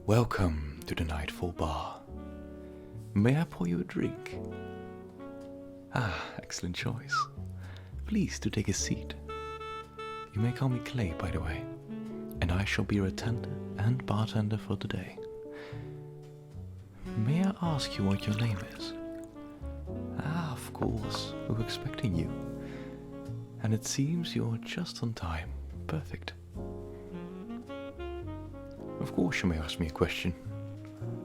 Welcome to the Nightfall bar. May I pour you a drink? Excellent choice. Please do take a seat. You may call me Clay, by the way, and I shall be your attendant and bartender for today. May I ask you what your name is? Of course, we were expecting you. And it seems you're just on time. Perfect. Of course you may ask me a question.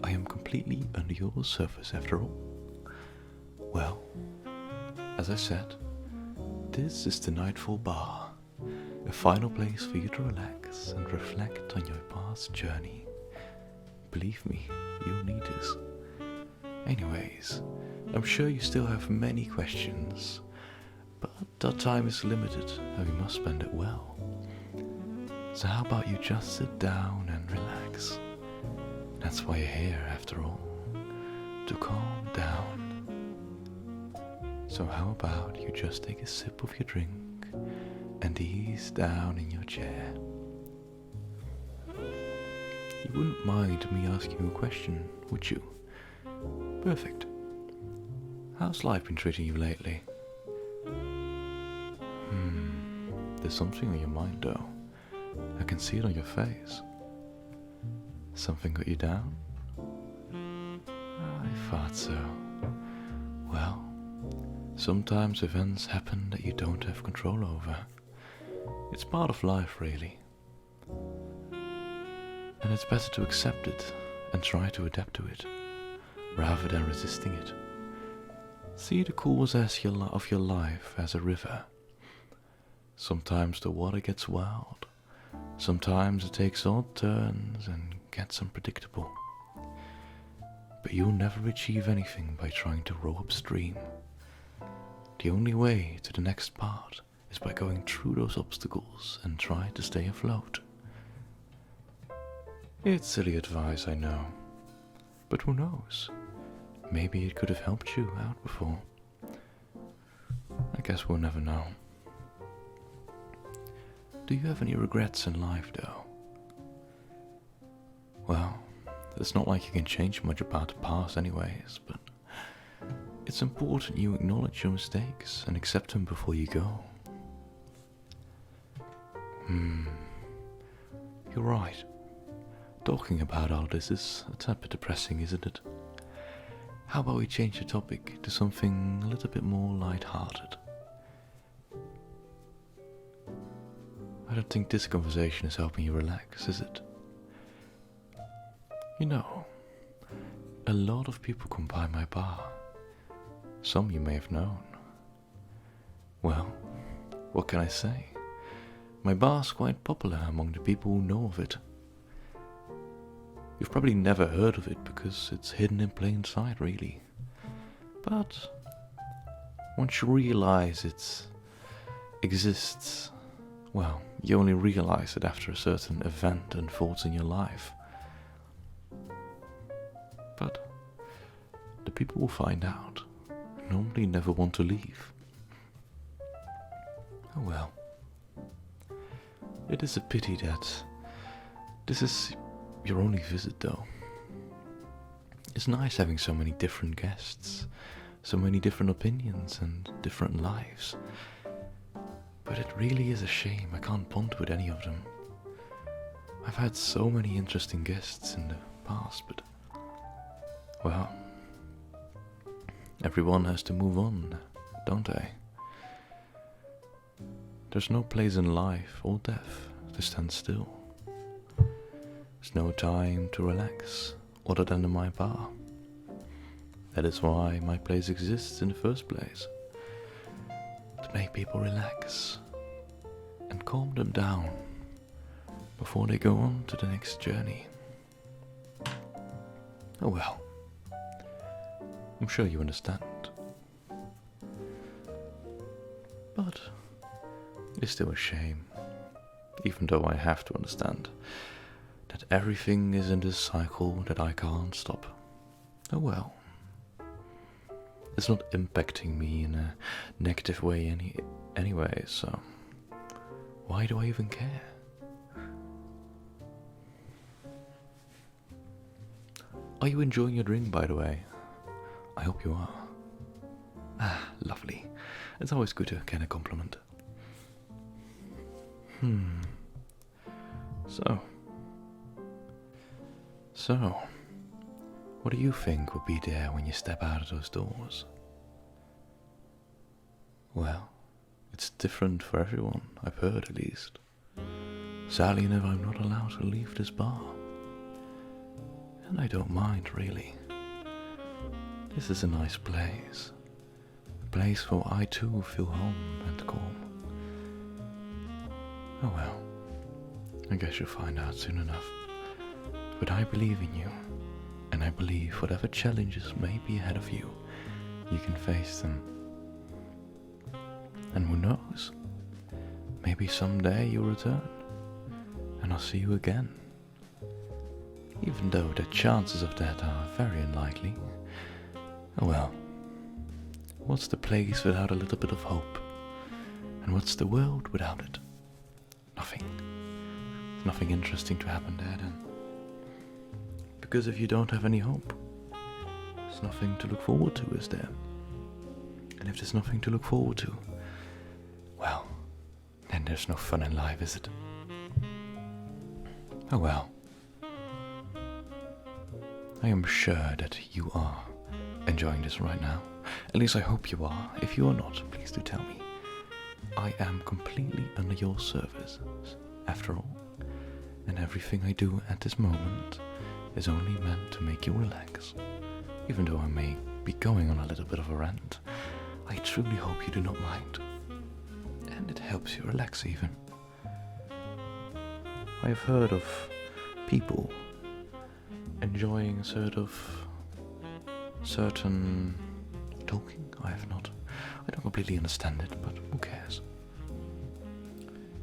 I am completely under your service after all. Well, as I said, this is the Nightfall bar, a final place for you to relax and reflect on your past journey. Believe me, you'll need this. Anyways, I'm sure you still have many questions, but our time is limited and we must spend it well. So how about you just sit down and relax? That's why you're here after all, to calm down. So how about you just take a sip of your drink and ease down in your chair? You wouldn't mind me asking you a question, would you? Perfect. How's life been treating you lately? There's something on your mind though. I can see it on your face. Something got you down? I thought so. Well, sometimes events happen that you don't have control over. It's part of life, really. And it's better to accept it and try to adapt to it, rather than resisting it. See the course of your life as a river. Sometimes the water gets wild. Sometimes it takes odd turns and gets unpredictable. But you'll never achieve anything by trying to row upstream. The only way to the next part is by going through those obstacles and try to stay afloat. It's silly advice, I know. But who knows? Maybe it could have helped you out before. I guess we'll never know. Do you have any regrets in life, though? Well, it's not like you can change much about the past anyways, but it's important you acknowledge your mistakes and accept them before you go. You're right. Talking about all this is a tad bit depressing, isn't it? How about we change the topic to something a little bit more light-hearted? I don't think this conversation is helping you relax, is it? You know, a lot of people come by my bar. Some you may have known. Well, what can I say? My bar's quite popular among the people who know of it. You've probably never heard of it because it's hidden in plain sight, really. But once you realize it exists, well, you only realize it after a certain event unfolds in your life. But the people who find out normally never want to leave. Oh well. It is a pity that this is your only visit, though. It's nice having so many different guests, so many different opinions and different lives. But it really is a shame I can't bond with any of them. I've had so many interesting guests in the past, but well, everyone has to move on, don't they? There's no place in life or death to stand still. There's no time to relax other than in my bar. That is why my place exists in the first place. To make people relax and calm them down before they go on to the next journey. Oh well, I'm sure you understand. But it is still a shame, even though I have to understand, that everything is in this cycle that I can't stop. Oh well. It's not impacting me in a negative way anyway, so why do I even care? Are you enjoying your drink, by the way? I hope you are. Ah, lovely. It's always good to get a compliment. So, what do you think will be there when you step out of those doors? Well, it's different for everyone, I've heard at least. Sadly enough, I'm not allowed to leave this bar. And I don't mind, really. This is a nice place. A place where I too feel home and calm. Oh well, I guess you'll find out soon enough. But I believe in you, and I believe whatever challenges may be ahead of you, you can face them. And who knows, maybe someday you'll return, and I'll see you again. Even though the chances of that are very unlikely. Oh well, what's the place without a little bit of hope? And what's the world without it? Nothing. There's nothing interesting to happen there then. Because if you don't have any hope, there's nothing to look forward to, is there? And if there's nothing to look forward to, well, then there's no fun in life, is it? Oh well. I am sure that you are enjoying this right now. At least I hope you are. If you are not, please do tell me. I am completely under your service, after all. And everything I do at this moment is only meant to make you relax. Even though I may be going on a little bit of a rant, I truly hope you do not mind. And it helps you relax even. I have heard of people enjoying certain talking. I have not. I don't completely understand it, but who cares?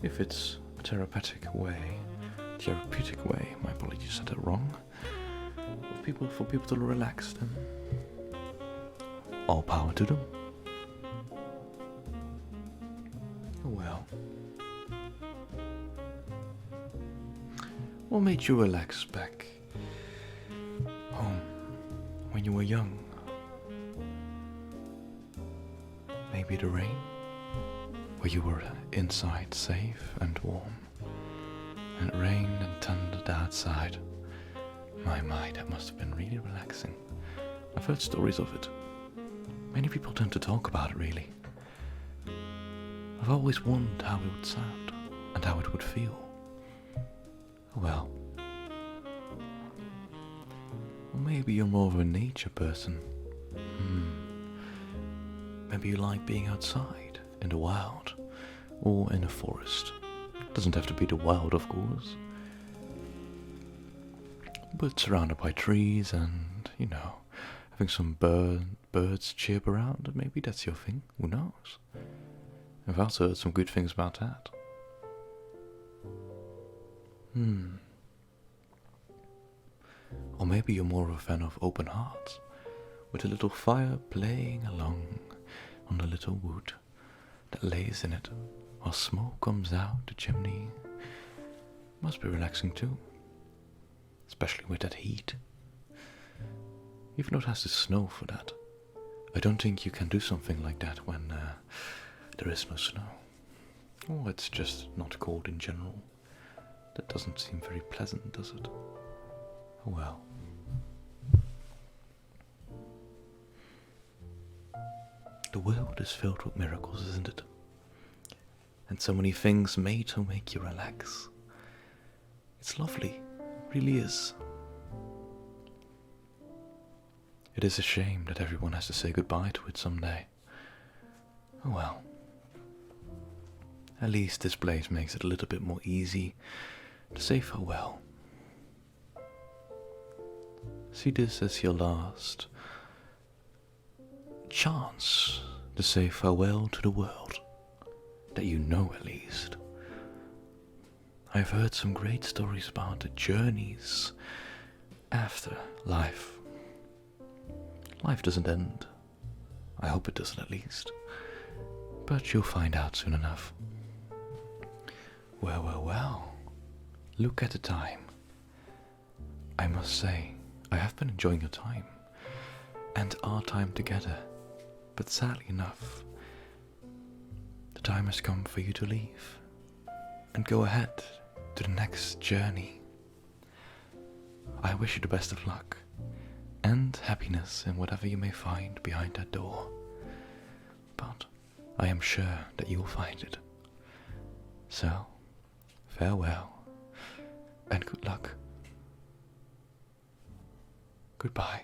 If it's a therapeutic way, my apologies, said it wrong. For people to relax, then all power to them. Oh well. What made you relax back home when you were young? Maybe the rain, where you were inside safe and warm, and it rained and thundered outside. My, that must have been really relaxing. I've heard stories of it. Many people tend to talk about it, really. I've always wondered how it would sound and how it would feel. Well, maybe you're more of a nature person. Maybe you like being outside, in the wild, or in a forest. Doesn't have to be the wild, of course. But surrounded by trees and, having some birds chirp around. Maybe that's your thing, who knows? I've also heard some good things about that. Or maybe you're more of a fan of open hearts, with a little fire playing along on the little wood that lays in it, while smoke comes out the chimney. Must be relaxing too, especially with that heat. Even though it has to snow for that, I don't think you can do something like that when there is no snow. Or it's just not cold in general. That doesn't seem very pleasant, does it? Oh well. The world is filled with miracles, isn't it? And so many things made to make you relax. It's lovely, it really is. It is a shame that everyone has to say goodbye to it someday. Oh well. At least this place makes it a little bit more easy to say farewell. See this as your last chance to say farewell to the world, that you know at least. I've heard some great stories about the journeys after life. Life doesn't end. I hope it doesn't, at least. But you'll find out soon enough. Well. Look at the time. I must say, I have been enjoying your time, and our time together, but sadly enough, the time has come for you to leave, and go ahead to the next journey. I wish you the best of luck, and happiness in whatever you may find behind that door, but I am sure that you will find it. So, farewell, and good luck. Goodbye.